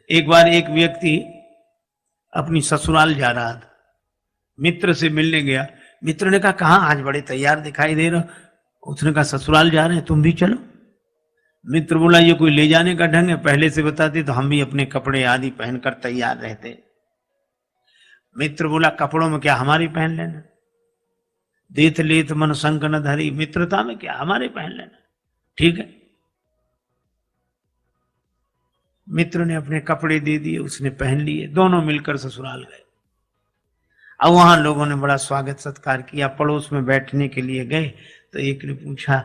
एक बार एक व्यक्ति अपनी ससुराल जा रहा था, मित्र से मिलने गया। मित्र ने कहा कहाँ आज बड़े तैयार दिखाई दे रहे हो। उसने कहा ससुराल जा रहे हैं, तुम भी चलो। मित्र बोला ये कोई ले जाने का ढंग है, पहले से बताते तो हम भी अपने कपड़े आदि पहनकर तैयार रहते। मित्र बोला कपड़ों में क्या हमारी पहन लेना, देत लेत मन संग न धरी, मित्रता में क्या हमारे पहन लेना, ठीक है। मित्र ने अपने कपड़े दे दिए, उसने पहन लिए, दोनों मिलकर ससुराल गए। अब वहां लोगों ने बड़ा स्वागत सत्कार किया। पड़ोस में बैठने के लिए गए तो एक ने पूछा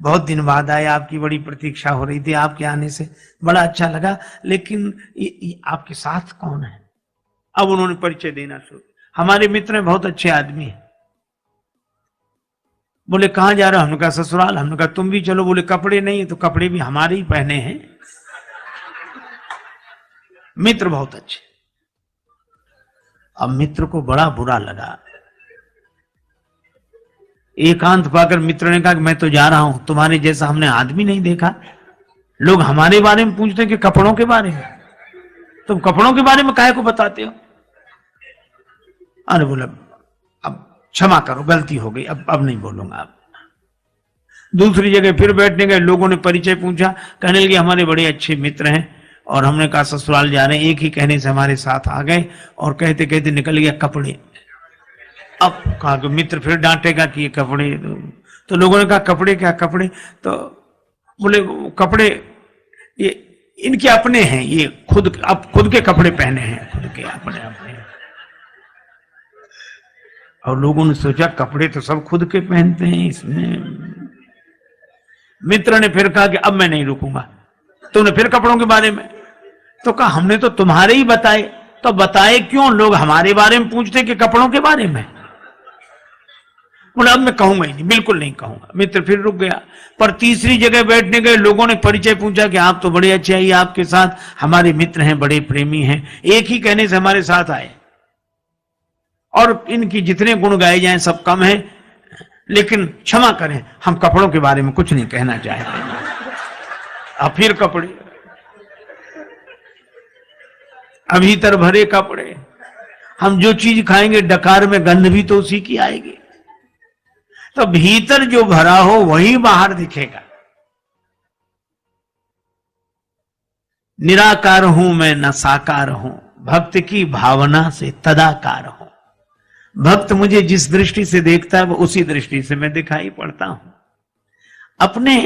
बहुत दिन बाद आए, आपकी बड़ी प्रतीक्षा हो रही थी, आपके आने से बड़ा अच्छा लगा, लेकिन ये आपके साथ कौन है। अब उन्होंने परिचय देना शुरू, हमारे मित्र हैं, बहुत अच्छे आदमी हैं। बोले कहां जा रहे हो, हमने कहा ससुराल। हमने कहा तुम भी चलो। बोले कपड़े नहीं है, तो कपड़े भी हमारे ही पहने हैं। मित्र बहुत अच्छे। अब मित्र को बड़ा बुरा लगा। एकांत पाकर मित्र ने कहा कि मैं तो जा रहा हूं, तुम्हारे जैसा हमने आदमी नहीं देखा। लोग हमारे बारे में पूछते कि कपड़ों के बारे में, तुम कपड़ों के बारे में काहे को बताते हो। अरे बोला अब क्षमा करो, गलती हो गई, अब नहीं बोलूंगा। अब दूसरी जगह फिर बैठने गए, लोगों ने परिचय पूछा, कहने लगे हमारे बड़े अच्छे मित्र हैं, और हमने कहा ससुराल जा रहे हैं। एक ही कहने से हमारे साथ आ गए, और कहते कहते निकल गया कपड़े। अब कहा कि मित्र फिर डांटेगा कि ये कपड़े, तो लोगों ने कहा कपड़े क्या कपड़े, तो बोले कपड़े ये इनके अपने हैं, ये खुद के कपड़े पहने हैं, खुद के अपने अपने। और लोगों ने सोचा कपड़े तो सब खुद के पहनते हैं इसमें। मित्र ने फिर कहा कि अब मैं नहीं रुकूंगा। तुमने फिर कपड़ों के बारे में, तो कहा हमने तो तुम्हारे ही बताए। तो बताए क्यों, लोग हमारे बारे में पूछते कि कपड़ों के बारे में। बोला अब मैं कहूंगा ही नहीं, बिल्कुल नहीं कहूंगा। मित्र फिर रुक गया। पर तीसरी जगह बैठने गए, लोगों ने परिचय पूछा कि आप तो बड़े अच्छे हैं, आपके साथ हमारे मित्र हैं, बड़े प्रेमी हैं, एक ही कहने से हमारे साथ आए, और इनकी जितने गुण गाए जाएं सब कम है, लेकिन क्षमा करें हम कपड़ों के बारे में कुछ नहीं कहना चाहते। अब फिर कपड़े, भीतर भरे कपड़े। हम जो चीज खाएंगे डकार में गंध भी तो उसी की आएगी। तो भीतर जो भरा हो वही बाहर दिखेगा। निराकार हूं मैं न साकार हूं, भक्त की भावना से तदाकार हूं। भक्त मुझे जिस दृष्टि से देखता है वो उसी दृष्टि से मैं दिखाई पड़ता हूं। अपने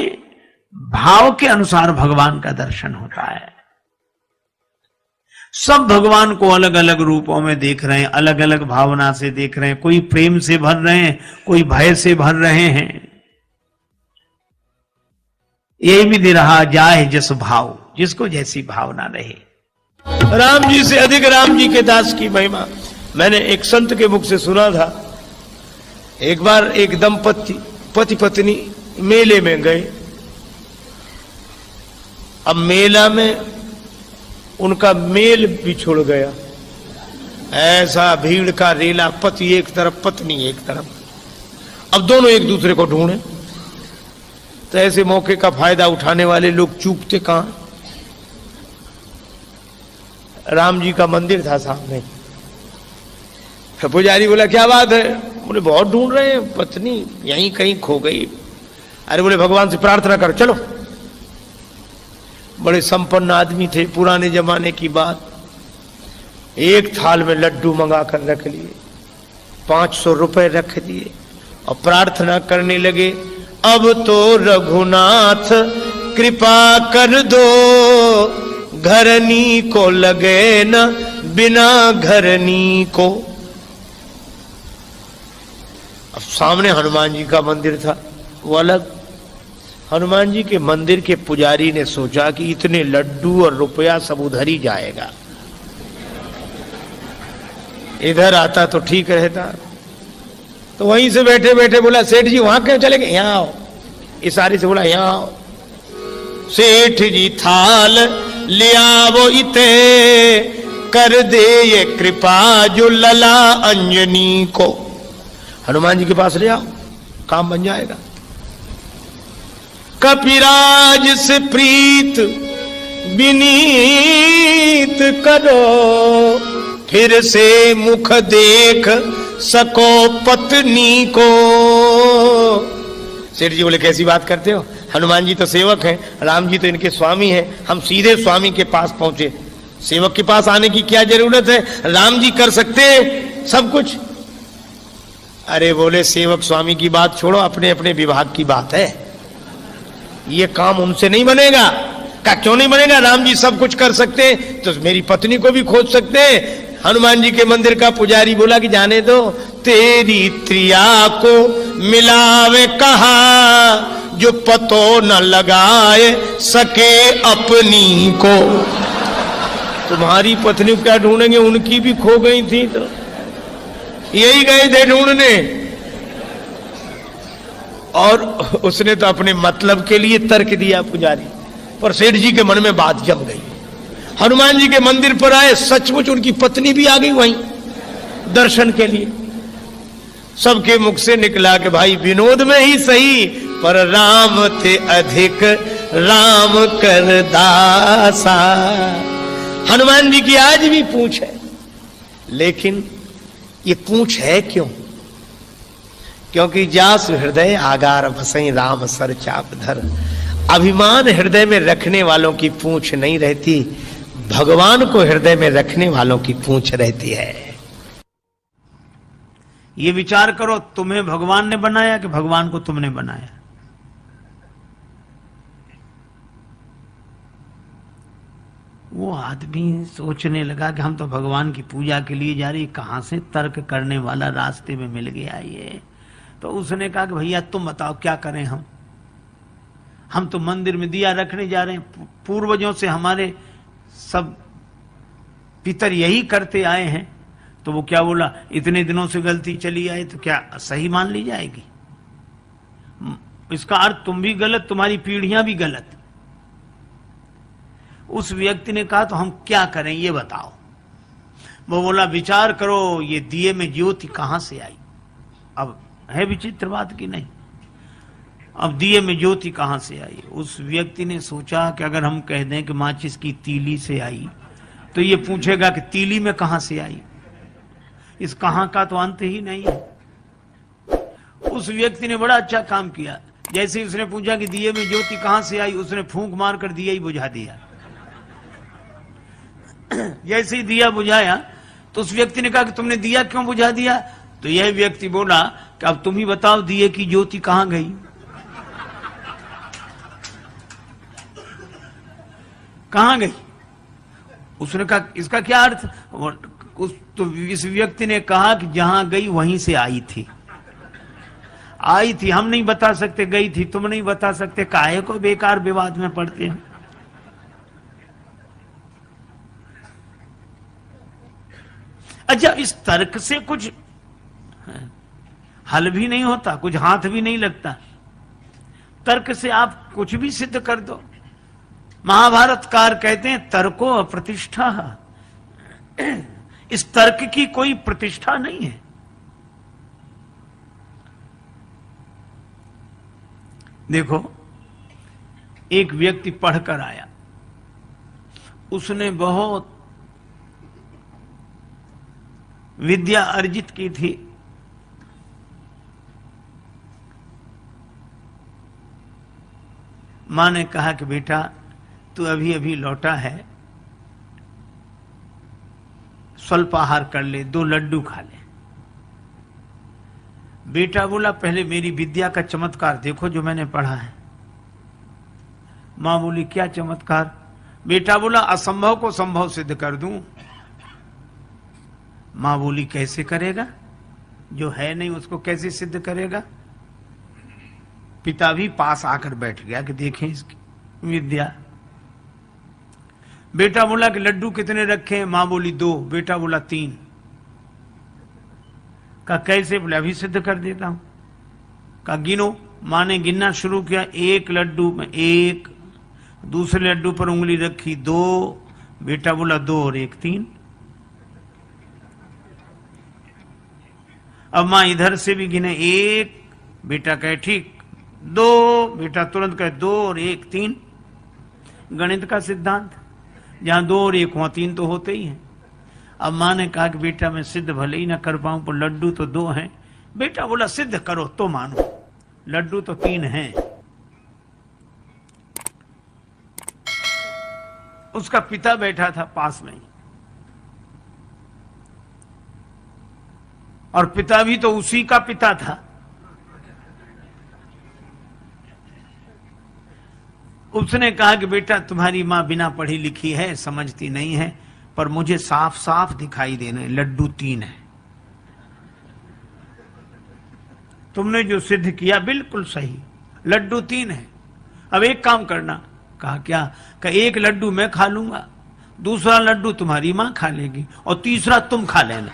भाव के अनुसार भगवान का दर्शन होता है। सब भगवान को अलग अलग रूपों में देख रहे हैं, अलग अलग भावना से देख रहे हैं। कोई प्रेम से भर रहे हैं, कोई भय से भर रहे हैं। ये भी दे रहा जाए जस भाव, जिसको जैसी भावना रहे। राम जी से अधिक राम जी के दास की महिमा मैंने एक संत के मुख से सुना था। एक बार एक दंपति पति पत्नी मेले में गए। अब मेला में उनका मेल बिछुड़ गया। ऐसा भीड़ का रेला, पति एक तरफ पत्नी एक तरफ। अब दोनों एक दूसरे को ढूंढे, तो ऐसे मौके का फायदा उठाने वाले लोग चूकते कहां। राम जी का मंदिर था सामने। पुजारी बोला क्या बात है। बोले बहुत ढूंढ रहे हैं, पत्नी यहीं कहीं खो गई। अरे बोले भगवान से प्रार्थना करो, चलो। बड़े संपन्न आदमी थे, पुराने जमाने की बात। एक थाल में लड्डू मंगा कर रख लिए, 500 रुपए रख दिए, और प्रार्थना करने लगे, अब तो रघुनाथ कृपा कर दो, घरनी को लगे न बिना घरनी को। अब सामने हनुमान जी का मंदिर था, वो अलग। हनुमान जी के मंदिर के पुजारी ने सोचा कि इतने लड्डू और रुपया सब उधर ही जाएगा, इधर आता तो ठीक रहता। तो वहीं से बैठे बैठे बोला सेठ जी वहां क्यों चले गए, यहां आओ। इशारे से बोला यहां आओ। सेठ जी थाल लिया वो इते, कर दे ये कृपा जो लला अंजनी को। हनुमान जी के पास ले आओ, काम बन जाएगा। कपिराज से प्रीत विनीत करो, फिर से मुख देख सको पत्नी को। सेठ जी बोले कैसी बात करते हो, हनुमान जी तो सेवक हैं, राम जी तो इनके स्वामी हैं, हम सीधे स्वामी के पास पहुंचे, सेवक के पास आने की क्या जरूरत है, राम जी कर सकते हैं सब कुछ। अरे बोले सेवक स्वामी की बात छोड़ो, अपने अपने विभाग की बात है, ये काम उनसे नहीं बनेगा। क्या क्यों नहीं बनेगा, राम जी सब कुछ कर सकते हैं तो मेरी पत्नी को भी खोज सकते हैं। हनुमान जी के मंदिर का पुजारी बोला कि जाने दो, तेरी त्रिया को मिलावे कहा, जो पतो न लगाए सके अपनी को। तुम्हारी पत्नी क्या ढूंढेंगे, उनकी भी खो गई थी तो यही गए थे ढूंढने। और उसने तो अपने मतलब के लिए तर्क दिया पुजारी, पर सेठ जी के मन में बात जम गई। हनुमान जी के मंदिर पर आए, सचमुच उनकी पत्नी भी आ गई वहीं दर्शन के लिए। सबके मुख से निकला कि भाई विनोद में ही सही, पर राम थे अधिक राम कर दासा। हनुमान जी की आज भी पूंछ है, लेकिन ये पूंछ है क्यों? क्योंकि जास हृदय आगार बसई राम सर चाप धर। अभिमान हृदय में रखने वालों की पूंछ नहीं रहती, भगवान को हृदय में रखने वालों की पूंछ रहती है। ये विचार करो, तुम्हें भगवान ने बनाया कि भगवान को तुमने बनाया? वो आदमी सोचने लगा कि हम तो भगवान की पूजा के लिए जा रही, कहां से तर्क करने वाला रास्ते में मिल गया ये। तो उसने कहा कि भैया तुम बताओ क्या करें हम तो मंदिर में दिया रखने जा रहे हैं, पूर्वजों से हमारे सब पितर यही करते आए हैं। तो वो क्या बोला, इतने दिनों से गलती चली आई तो क्या सही मान ली जाएगी? इसका अर्थ तुम भी गलत, तुम्हारी पीढ़ियां भी गलत। उस व्यक्ति ने कहा तो हम क्या करें ये बताओ। वो बोला विचार करो, ये दिए में ज्योति कहां से आई? अब है विचित्र बात की नहीं, अब दिए में ज्योति कहां से आई? उस व्यक्ति ने सोचा कि अगर हम कह दें कि माचिस की तीली से आई, तो ये पूछेगा कि तीली में कहां से आई। इस कहां का तो अंत ही नहीं है। उस व्यक्ति ने बड़ा अच्छा काम किया। जैसे ही उसने पूछा कि दिए में ज्योति कहां से आई, उसने फूंक मारकर दिया ही बुझा दिया। जैसे ही दिया बुझाया तो उस व्यक्ति ने कहा कि तुमने दिया क्यों बुझा दिया? तो यह व्यक्ति बोला कि अब तुम ही बताओ दिए की ज्योति कहां गई? कहां गई? उसने कहा इसका क्या अर्थ? तो इस व्यक्ति ने कहा कि जहां गई वहीं से आई थी। आई थी हम नहीं बता सकते, गई थी तुम नहीं बता सकते, काहे को बेकार विवाद में पड़ते हैं। अच्छा, इस तर्क से कुछ हल भी नहीं होता, कुछ हाथ भी नहीं लगता। तर्क से आप कुछ भी सिद्ध कर दो। महाभारतकार कहते हैं तर्को अप्रतिष्ठा। इस तर्क की कोई प्रतिष्ठा नहीं है। देखो, एक व्यक्ति पढ़कर आया, उसने बहुत विद्या अर्जित की थी, मां ने कहा कि बेटा तू अभी अभी लौटा है, स्वल्पाहार कर ले, 2 लड्डू खा ले। बेटा बोला पहले मेरी विद्या का चमत्कार देखो जो मैंने पढ़ा है। मां बोली क्या चमत्कार? बेटा बोला असंभव को संभव सिद्ध कर दूं। मां बोली कैसे करेगा? जो है नहीं उसको कैसे सिद्ध करेगा? पिता भी पास आकर बैठ गया कि देखें इसकी विद्या। बेटा बोला कि लड्डू कितने रखे हैं? मां बोली 2। बेटा बोला 3। कहा कैसे? बोले अभी सिद्ध कर देता हूं। कहा गिनो। मां ने गिनना शुरू किया, 1 लड्डू में 1, दूसरे लड्डू पर उंगली रखी 2। बेटा बोला 2 और 1 3। अब मां इधर से भी गिने 1, बेटा कहे ठीक 2, बेटा तुरंत कहे 2 और 1 3। गणित का सिद्धांत। जहां 2 और 1 वहां 3 तो होते ही हैं। अब माँ ने कहा कि बेटा मैं सिद्ध भले ही ना कर पाऊं पर लड्डू तो 2 हैं। बेटा बोला सिद्ध करो तो मानो, लड्डू तो 3 हैं। उसका पिता बैठा था पास में, और पिता भी तो उसी का पिता था। उसने कहा कि बेटा तुम्हारी मां बिना पढ़ी लिखी है, समझती नहीं है, पर मुझे साफ साफ दिखाई देने लड्डू 3 है। तुमने जो सिद्ध किया बिल्कुल सही, लड्डू 3 है। अब एक काम करना। कहा क्या? कहा 1 लड्डू मैं खा लूंगा, दूसरा लड्डू तुम्हारी मां खा लेगी, और तीसरा तुम खा लेना।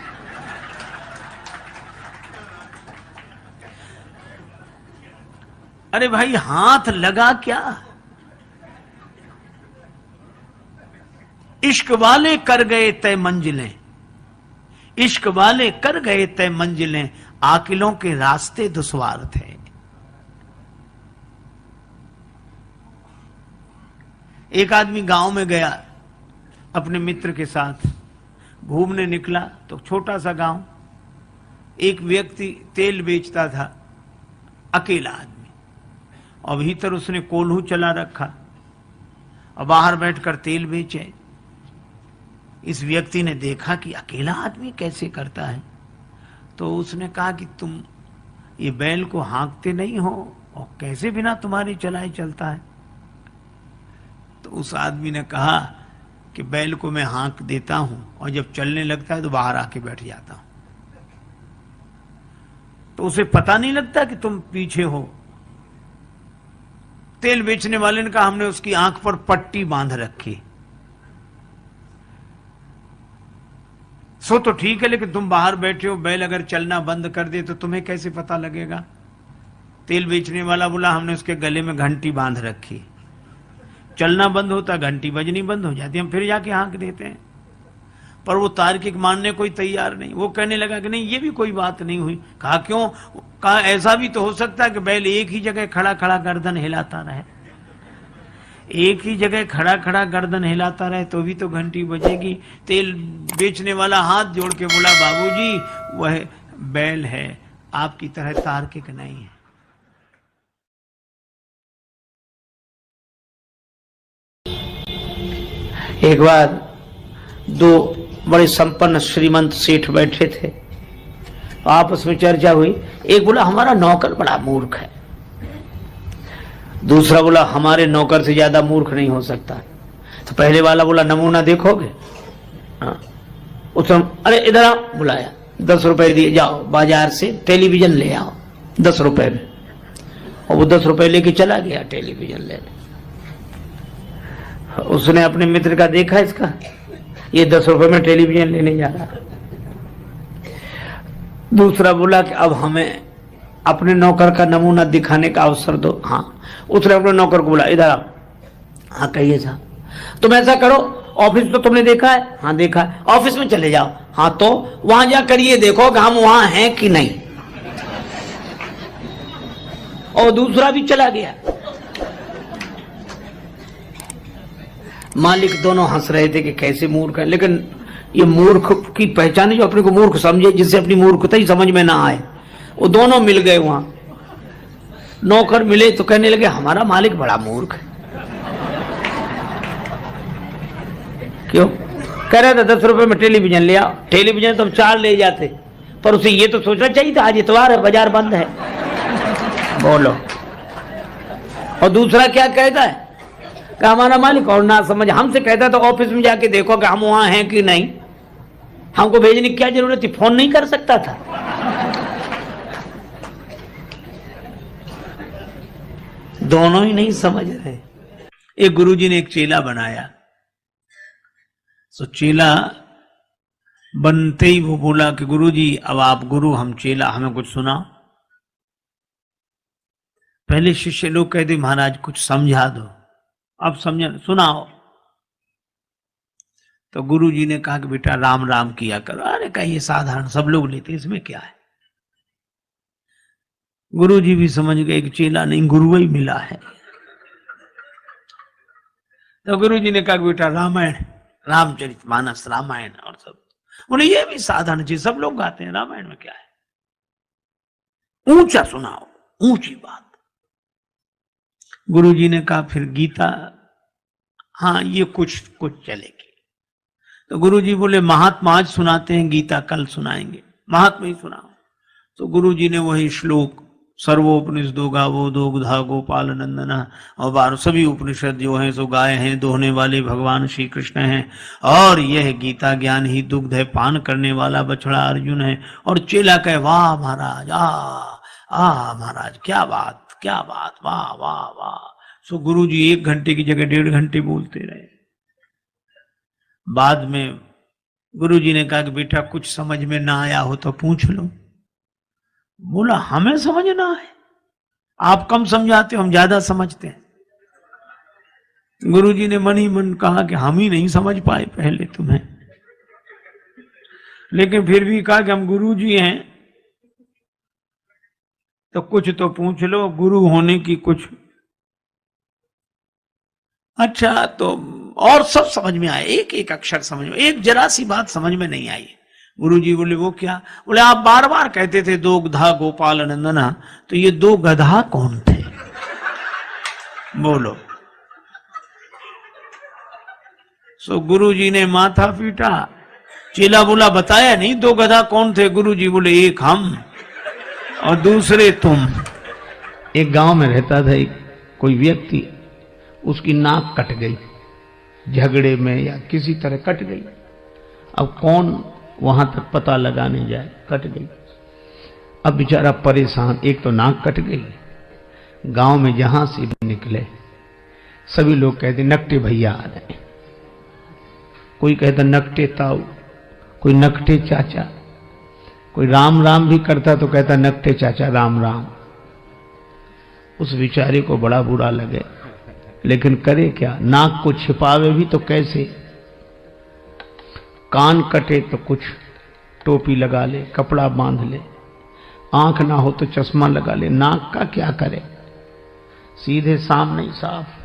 अरे भाई हाथ लगा क्या? इश्क वाले कर गए तय मंजिलें, इश्क वाले कर गए तय मंजिलें, आकिलों के रास्ते दुश्वार थे। एक आदमी गांव में गया, अपने मित्र के साथ घूमने निकला तो छोटा सा गांव, एक व्यक्ति तेल बेचता था, अकेला आदमी, और भीतर उसने कोल्हू चला रखा और बाहर बैठकर तेल बेचे। इस व्यक्ति ने देखा कि अकेला आदमी कैसे करता है, तो उसने कहा कि तुम ये बैल को हाँकते नहीं हो और कैसे बिना तुम्हारी चलाए चलता है? तो उस आदमी ने कहा कि बैल को मैं हाँक देता हूं और जब चलने लगता है तो बाहर आके बैठ जाता हूं, तो उसे पता नहीं लगता कि तुम पीछे हो। तेल बेचने वाले ने कहा हमने उसकी आंख पर पट्टी बांध रखी। सो तो ठीक है, लेकिन तुम बाहर बैठे हो, बैल अगर चलना बंद कर दे तो तुम्हें कैसे पता लगेगा? तेल बेचने वाला बोला हमने उसके गले में घंटी बांध रखी, चलना बंद होता घंटी बजनी बंद हो जाती, हम फिर जाके हाँक देते हैं। पर वो तार्किक मानने कोई तैयार नहीं। वो कहने लगा कि नहीं ये भी कोई बात नहीं हुई। कहा क्यों? कहा ऐसा भी तो हो सकता है कि बैल एक ही जगह खड़ा खड़ा गर्दन हिलाता रहे, एक ही जगह खड़ा खड़ा गर्दन हिलाता रहे तो भी तो घंटी बजेगी। तेल बेचने वाला हाथ जोड़ के बोला बाबूजी वह बैल है, आपकी तरह तार्किक नहीं है। एक बार 2 बड़े संपन्न श्रीमंत सेठ बैठे थे, आपस में चर्चा हुई। एक बोला हमारा नौकर बड़ा मूर्ख है, दूसरा बोला हमारे नौकर से ज्यादा मूर्ख नहीं हो सकता। तो पहले वाला बोला नमूना देखोगे? हाँ। उसने अरे इधर आओ, बुलाया, 10 रुपए दिए, जाओ बाजार से टेलीविजन ले आओ 10 रुपए में। और वो 10 रुपए लेके चला गया टेलीविजन लेने। उसने अपने मित्र का देखा, इसका ये 10 रुपए में टेलीविजन लेने जा रहा। दूसरा बोला कि अब हमें अपने नौकर का नमूना दिखाने का अवसर दो। हाँ। उसने अपने नौकर को बोला इधर आओ। हाँ कहिए साहब। तुम ऐसा करो, ऑफिस तो तुमने देखा है? हाँ देखा है। ऑफिस में चले जाओ। हाँ तो वहां जाकर ये देखो कि हम वहां हैं कि नहीं। और दूसरा भी चला गया। मालिक दोनों हंस रहे थे कि कैसे मूर्ख है, लेकिन ये मूर्ख की पहचान जो अपने को मूर्ख समझे, जिससे अपनी मूर्खता ही समझ में ना आए, वो दोनों मिल गए वहां। नौकर मिले तो कहने लगे हमारा मालिक बड़ा मूर्ख है। क्यों? कह रहा था 10 रुपए में टेलीविजन ले आओ। टेलीविजन तो हम 4 ले जाते, पर उसे ये तो सोचना चाहिए था आज इतवार है, बाजार बंद है। बोलो। और दूसरा क्या कहता है कि हमारा मालिक और ना समझ हमसे कहता तो ऑफिस में जाके देखो कि हम वहां हैं कि नहीं, हमको भेजने की क्या जरूरत थी, फोन नहीं कर सकता था। दोनों ही नहीं समझ रहे। एक गुरुजी ने एक चेला बनाया, तो चेला बनते ही वो बोला कि गुरुजी अब आप गुरु हम चेला, हमें कुछ सुनाओ। पहले शिष्य लोग कहते महाराज कुछ समझा दो, अब समझ सुनाओ। तो गुरुजी ने कहा कि बेटा राम राम किया करो। अरे कहिए साधारण सब लोग लेते, इसमें क्या है। गुरुजी भी समझ गए कि चेला नहीं गुरु ही मिला है। तो गुरुजी ने कहा बेटा रामायण रामचरितमानस, रामायण और सब। बोले ये भी साधारण चीज, सब लोग गाते हैं, रामायण में क्या है, ऊंचा सुनाओ, ऊंची बात। गुरुजी ने कहा फिर गीता, हाँ ये कुछ चलेगी। तो गुरुजी बोले महात्मा आज सुनाते हैं, गीता कल सुनाएंगे, महात्मा ही सुनाओ। तो गुरुजी ने वही श्लोक, सर्वोपनिषदो गावो दुग्धा गोपाल नंदना, और 12 सभी उपनिषद जो हैं सो गाय हैं, दोहने वाले भगवान श्री कृष्ण हैं, और यह गीता ज्ञान ही दुग्ध है, पान करने वाला बछड़ा अर्जुन है। और चेला कहे वाह महाराज, आ महाराज, क्या बात, क्या बात, वाह वाह वाह। सो गुरुजी 1 घंटे की जगह 1.5 घंटे बोलते रहे। बाद में गुरुजी ने कहा कि बेटा कुछ समझ में ना आया हो तो पूछ लो। बोला हमें समझना है, आप कम समझाते हो, हम ज्यादा समझते हैं। गुरुजी ने मन ही मन कहा कि हम ही नहीं समझ पाए पहले तुम्हें, लेकिन फिर भी कहा कि हम गुरुजी हैं तो कुछ तो पूछ लो, गुरु होने की कुछ। अच्छा तो और सब समझ में आया, एक एक अक्षर समझ में, एक जरा सी बात समझ में नहीं आई। गुरुजी बोले वो क्या? बोले आप बार बार कहते थे दुग्धा गोपाल नंदना, तो ये 2 गधा कौन थे? बोलो। सो गुरुजी ने माथा पीटा। चेला बोला बताया नहीं 2 गधा कौन थे? गुरुजी बोले एक हम और दूसरे तुम। एक गांव में रहता था एक कोई व्यक्ति, उसकी नाक कट गई, झगड़े में या किसी तरह कट गई। अब कौन वहां तक पता लगाने जाए, कट गई। अब बेचारा परेशान, एक तो नाक कट गई, गांव में जहां से भी निकले सभी लोग कहते नकटे भैया आ रहे, कोई कहता नकटे ताऊ, कोई नकटे चाचा, कोई राम राम भी करता तो कहता नकटे चाचा राम राम। उस बेचारे को बड़ा बुरा लगे, लेकिन करे क्या, नाक को छिपावे भी तो कैसे? कान कटे तो कुछ टोपी लगा ले, कपड़ा बांध ले, आंख ना हो तो चश्मा लगा ले, नाक का क्या करे? सीधे सामने ही साफ।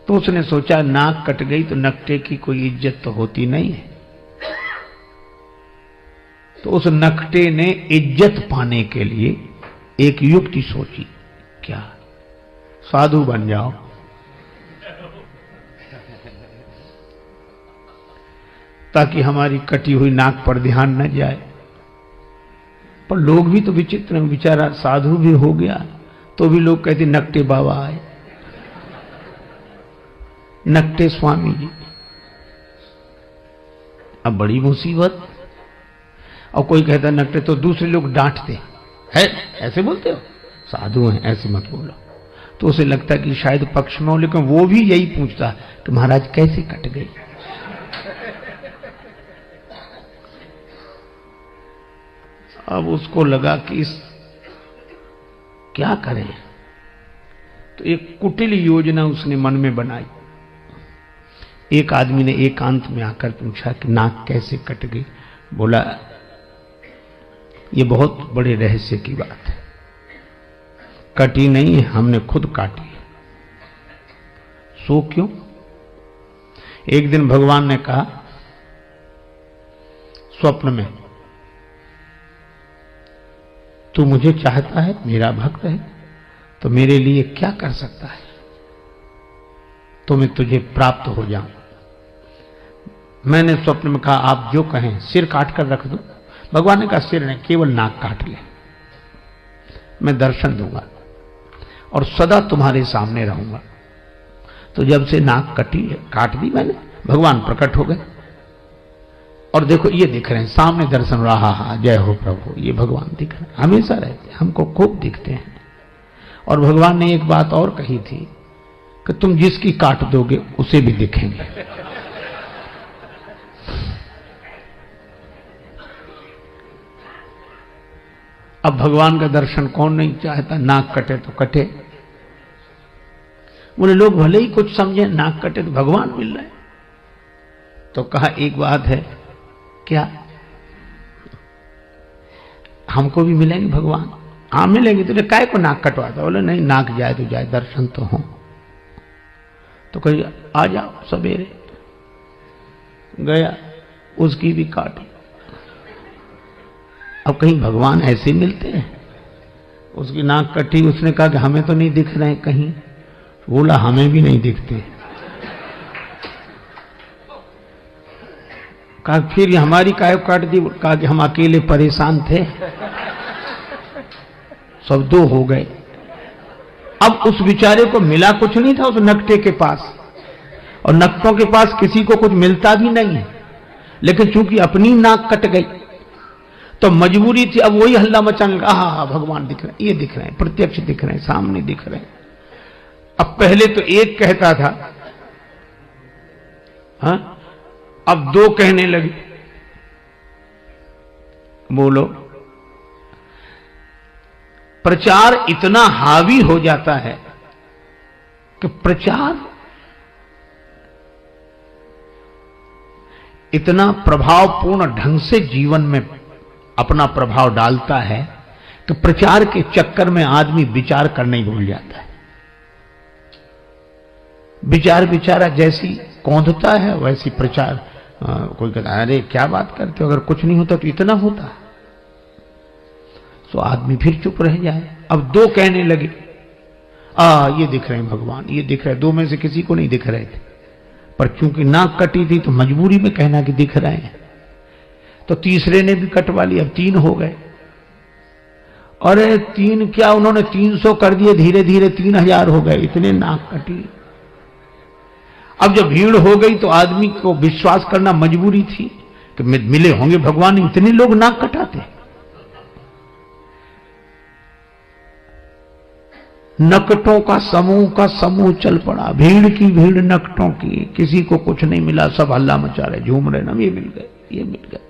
तो उसने सोचा नाक कट गई तो नकटे की कोई इज्जत तो होती नहीं है। तो उस नकटे ने इज्जत पाने के लिए एक युक्ति सोची, क्या? साधु बन जाओ। ताकि हमारी कटी हुई नाक पर ध्यान न जाए। पर लोग भी तो विचित्र हैं, बेचारा साधु भी हो गया तो भी लोग कहते नकटे बाबा आए, नकटे स्वामी जी। अब बड़ी मुसीबत। और कोई कहता नकटे, तो दूसरे लोग डांटते है, ऐसे बोलते हो, साधु हैं ऐसे मत बोलो। तो उसे लगता कि शायद पक्ष में हो, लेकिन वो भी यही पूछता कि महाराज कैसे कट गई? अब उसको लगा कि इस क्या करें, तो एक कुटिल योजना उसने मन में बनाई। एक आदमी ने एकांत में आकर पूछा कि नाक कैसे कट गई? बोला ये बहुत बड़े रहस्य की बात है, कटी नहीं है, हमने खुद काटी है। सो क्यों? एक दिन भगवान ने कहा स्वप्न में, तू मुझे चाहता है, मेरा भक्त है, तो मेरे लिए क्या कर सकता है तो मैं तुझे प्राप्त हो जाऊं। मैंने स्वप्न में कहा आप जो कहें, सिर काट कर रख दो। भगवान ने कहा सिर नहीं, केवल नाक काट ले, मैं दर्शन दूंगा और सदा तुम्हारे सामने रहूंगा। तो जब से नाक कटी है, काट दी मैंने, भगवान प्रकट हो गए और देखो ये दिख रहे हैं सामने, दर्शन हो रहा। हा जय हो प्रभु, ये भगवान दिख रहे हैं, हमेशा रहते हैं, हमको खूब दिखते हैं। और भगवान ने एक बात और कही थी कि तुम जिसकी काट दोगे उसे भी दिखेंगे। अब भगवान का दर्शन कौन नहीं चाहता? नाक कटे तो कटे। बोले लोग भले ही कुछ समझे, नाक कटे तो भगवान मिल रहे। तो कहा एक बात है, क्या? हमको भी मिलेंगे भगवान? हाँ मिलेंगे। तो काय को नाक कटवाता? बोले नहीं, नाक जाए तो जाए, दर्शन तो हो। तो कही आ जाओ सवेरे। गया, उसकी भी काटी। अब कहीं भगवान ऐसे मिलते हैं? उसकी नाक कटी, उसने कहा कि हमें तो नहीं दिख रहे हैं कहीं। बोला हमें भी नहीं दिखते। कहा फिर ये हमारी काय काट दी? कहा कि हम अकेले परेशान थे, सब दो हो गए। अब उस बेचारे को मिला कुछ नहीं था उस नकटे के पास, और नकटों के पास किसी को कुछ मिलता भी नहीं है, लेकिन चूंकि अपनी नाक कट गई तो मजबूरी थी। अब वही हल्ला मचाने लगा, हाँ भगवान दिख रहे हैं, ये दिख रहे हैं, प्रत्यक्ष दिख रहे हैं, सामने दिख रहे हैं। अब पहले तो एक कहता था, हाँ, अब दो कहने लगे। बोलो, प्रचार इतना हावी हो जाता है कि प्रचार इतना प्रभावपूर्ण ढंग से जीवन में अपना प्रभाव डालता है कि प्रचार के चक्कर में आदमी विचार करना ही भूल जाता है। विचार बेचारा जैसी कौंधता है वैसी प्रचार। कोई कहता है अरे क्या बात करते हो, अगर कुछ नहीं होता तो इतना होता। तो आदमी फिर चुप रह जाए। अब दो कहने लगे, ये दिख रहे हैं भगवान, ये दिख रहे हैं। दो में से किसी को नहीं दिख रहे थे, पर चूंकि नाक कटी थी तो मजबूरी में कहना कि दिख रहे हैं। तो तीसरे ने भी कटवा लिया, अब 3 हो गए। अरे 3 क्या, उन्होंने 300 कर दिए, धीरे धीरे 3000 हो गए, इतने नाक कटी। अब जब भीड़ हो गई तो आदमी को विश्वास करना मजबूरी थी कि मिले होंगे भगवान, इतने लोग नाक कटाते। नकटों का समूह चल पड़ा, भीड़ की भीड़ नकटों की। किसी को कुछ नहीं मिला, सब हल्ला मचा रहे, झूम रहे ना, ये मिल गए, ये मिल गए।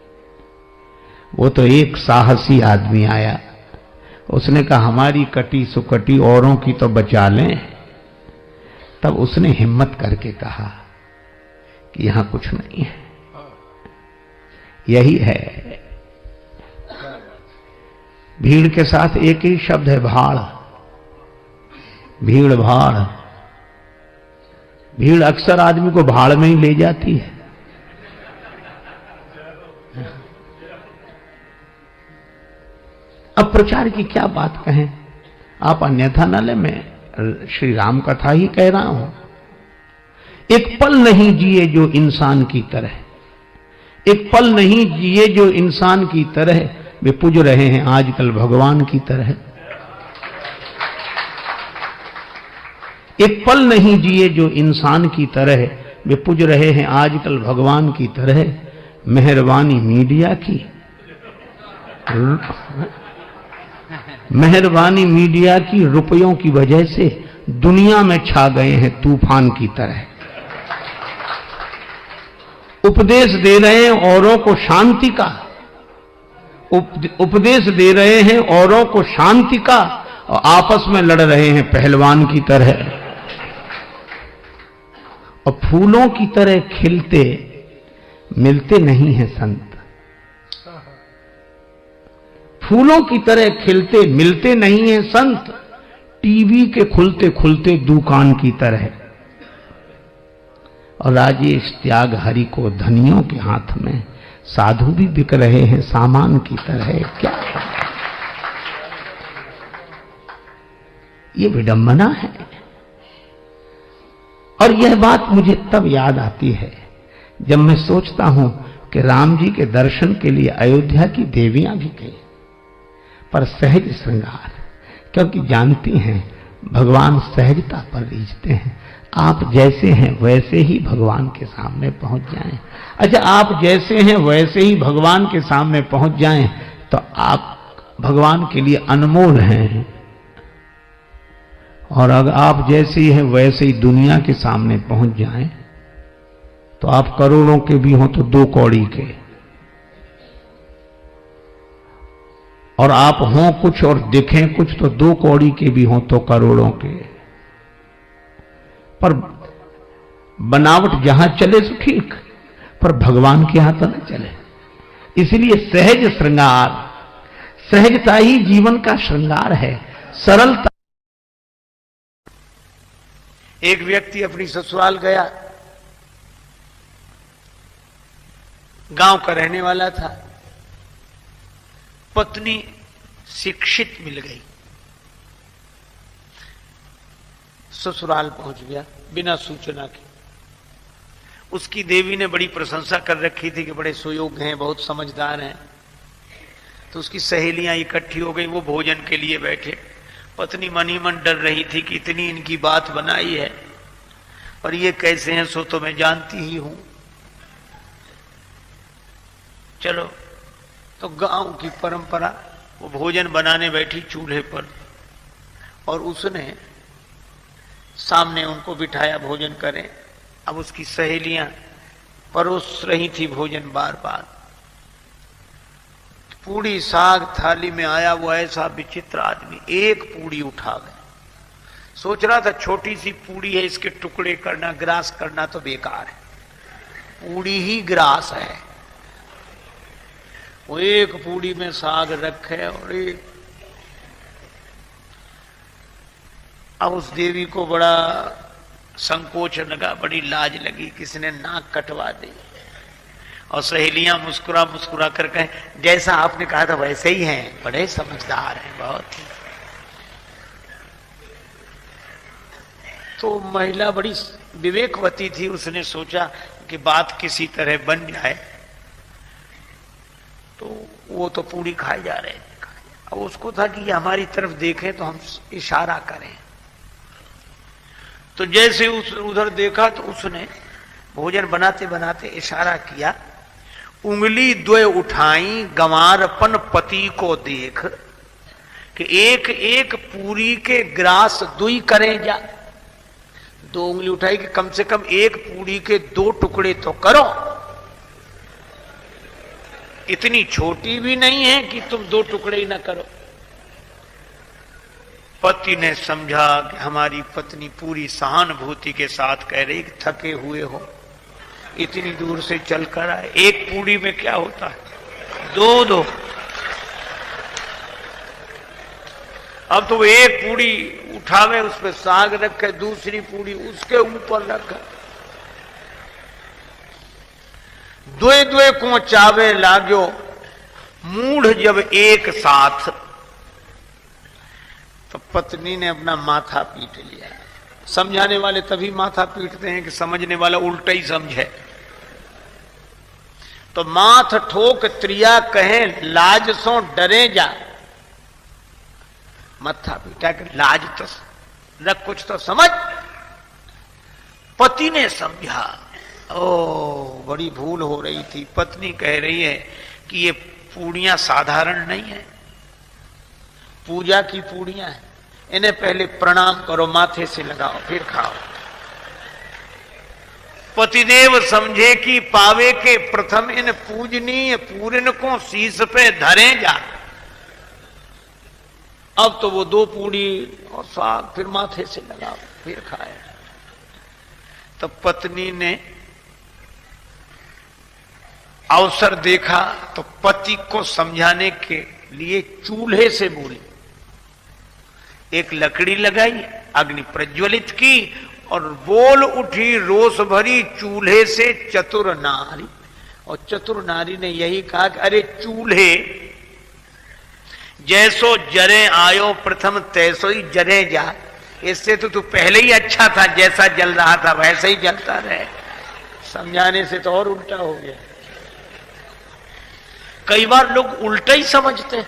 वो तो एक साहसी आदमी आया, उसने कहा हमारी कटी सुकटी औरों की तो बचा लें। तब उसने हिम्मत करके कहा कि यहां कुछ नहीं है, यही है। भीड़ के साथ एक ही शब्द है, भाड़। भीड़ भाड़, भीड़ अक्सर आदमी को भाड़ में ही ले जाती है। अब प्रचार की क्या बात कहें, आप अन्यथा न ले, मैं श्री राम कथा ही कह रहा हूं। एक पल नहीं जिए जो इंसान की तरह, एक पल नहीं जिए जो इंसान की तरह, वे पूज रहे हैं आजकल भगवान की तरह। एक पल नहीं जिए जो इंसान की तरह, वे पूज रहे हैं आजकल भगवान की तरह। मेहरबानी मीडिया की, मेहरबानी मीडिया की, रुपयों की वजह से दुनिया में छा गए हैं तूफान की तरह। उपदेश दे रहे हैं औरों को शांति का, उपदेश दे रहे हैं औरों को शांति का, और आपस में लड़ रहे हैं पहलवान की तरह। और फूलों की तरह खिलते मिलते नहीं हैं संत, फूलों की तरह खिलते मिलते नहीं हैं संत, टीवी के खुलते खुलते दुकान की तरह। और राजेश त्याग हरि को धनियों के हाथ में, साधु भी बिक रहे हैं सामान की तरह। क्या ये विडंबना है। और यह बात मुझे तब याद आती है जब मैं सोचता हूं कि राम जी के दर्शन के लिए अयोध्या की देवियां भी गई, पर सहज श्रृंगार, क्योंकि जानती हैं भगवान सहजता पर रीझते हैं। आप जैसे हैं वैसे ही भगवान के सामने पहुंच जाएं। अच्छा, आप जैसे हैं वैसे ही भगवान के सामने पहुंच जाएं तो आप भगवान के लिए अनमोल हैं। और अगर आप जैसे ही हैं वैसे ही दुनिया के सामने पहुंच जाएं तो आप करोड़ों के भी हों तो 2 कौड़ी के, और आप हों कुछ और दिखें कुछ तो 2 कौड़ी के भी हों तो करोड़ों के। पर बनावट जहां चले तो ठीक, पर भगवान के यहां तो न चले। इसलिए सहज श्रृंगार, सहजता ही जीवन का श्रृंगार है, सरलता। एक व्यक्ति अपनी ससुराल गया, गांव का रहने वाला था। पत्नी शिक्षित मिल गई, ससुराल पहुंच गया बिना सूचना के। उसकी देवी ने बड़ी प्रशंसा कर रखी थी कि बड़े सुयोग्य हैं, बहुत समझदार हैं। तो उसकी सहेलियां इकट्ठी हो गई, वो भोजन के लिए बैठे। पत्नी मन ही मन डर रही थी कि इतनी इनकी बात बनाई है और ये कैसे हैं, सो तो मैं जानती ही हूं। चलो, तो गांव की परंपरा, वो भोजन बनाने बैठी चूल्हे पर और उसने सामने उनको बिठाया भोजन करें। अब उसकी सहेलियां परोस रही थी भोजन बार बार। पूड़ी साग थाली में आया, वो ऐसा विचित्र आदमी एक पूड़ी उठा गया। सोच रहा था छोटी सी पूड़ी है, इसके टुकड़े करना, ग्रास करना तो बेकार है, पूड़ी ही ग्रास है। वो एक पूड़ी में साग रखे और एक। अब उस देवी को बड़ा संकोच लगा, बड़ी लाज लगी, किसने नाक कटवा दी। और सहेलियां मुस्कुरा मुस्कुरा कर कहें, जैसा आपने कहा था वैसे ही हैं, बड़े समझदार हैं बहुत ही। तो महिला बड़ी विवेकवती थी, उसने सोचा कि बात किसी तरह बन जाए। तो वो तो पूरी खाए जा रहे थे। अब उसको था कि ये हमारी तरफ देखें तो हम इशारा करें। तो जैसे उधर देखा तो उसने भोजन बनाते बनाते इशारा किया, उंगली द्वय उठाई गंवारपन पति को देख, कि एक एक पूरी के ग्रास दुई करें जा। दो उंगली उठाई कि कम से कम एक पूरी के 2 टुकड़े तो करो, इतनी छोटी भी नहीं है कि तुम 2 टुकड़े ही ना करो। पति ने समझा कि हमारी पत्नी पूरी सहानुभूति के साथ कह रही कि थके हुए हो, इतनी दूर से चलकर आए, एक पूड़ी में क्या होता है, 2-2। अब तो एक पूड़ी उठावे, उस पर साग रखे, दूसरी पूड़ी उसके ऊपर रखे, द्वे द्वे को चावे लाग्यो मूढ़ जब एक साथ। तो पत्नी ने अपना माथा पीट लिया। समझाने वाले तभी माथा पीटते हैं कि समझने वाला उल्टा ही समझे। तो माथ ठोक त्रिया कहे लाज सो डरे जा। माथा पीटा कि लाज तो रख, कुछ तो समझ। पति ने समझा, ओ बड़ी भूल हो रही थी। पत्नी कह रही है कि ये पूड़ियां साधारण नहीं है, पूजा की पूड़ियां हैं, इन्हें पहले प्रणाम करो, माथे से लगाओ, फिर खाओ। पतिदेव समझे कि पावे के प्रथम इन पूजनीय पूरन को शीश पे धरे जा। अब तो वो 2 पूड़ी और साग फिर माथे से लगाओ, फिर खाए। तो पत्नी ने अवसर देखा तो पति को समझाने के लिए चूल्हे से बोली, एक लकड़ी लगाई, अग्नि प्रज्वलित की और बोल उठी रोष भरी चूल्हे से चतुर नारी। और चतुर नारी ने यही कहा कि अरे चूल्हे, जैसो जरे आयो प्रथम तैसो ही जरे जा। इससे तो तू पहले ही अच्छा था, जैसा जल रहा था वैसे ही जलता रहे। समझाने से तो और उल्टा हो गया। कई बार लोग उल्टा ही समझते हैं।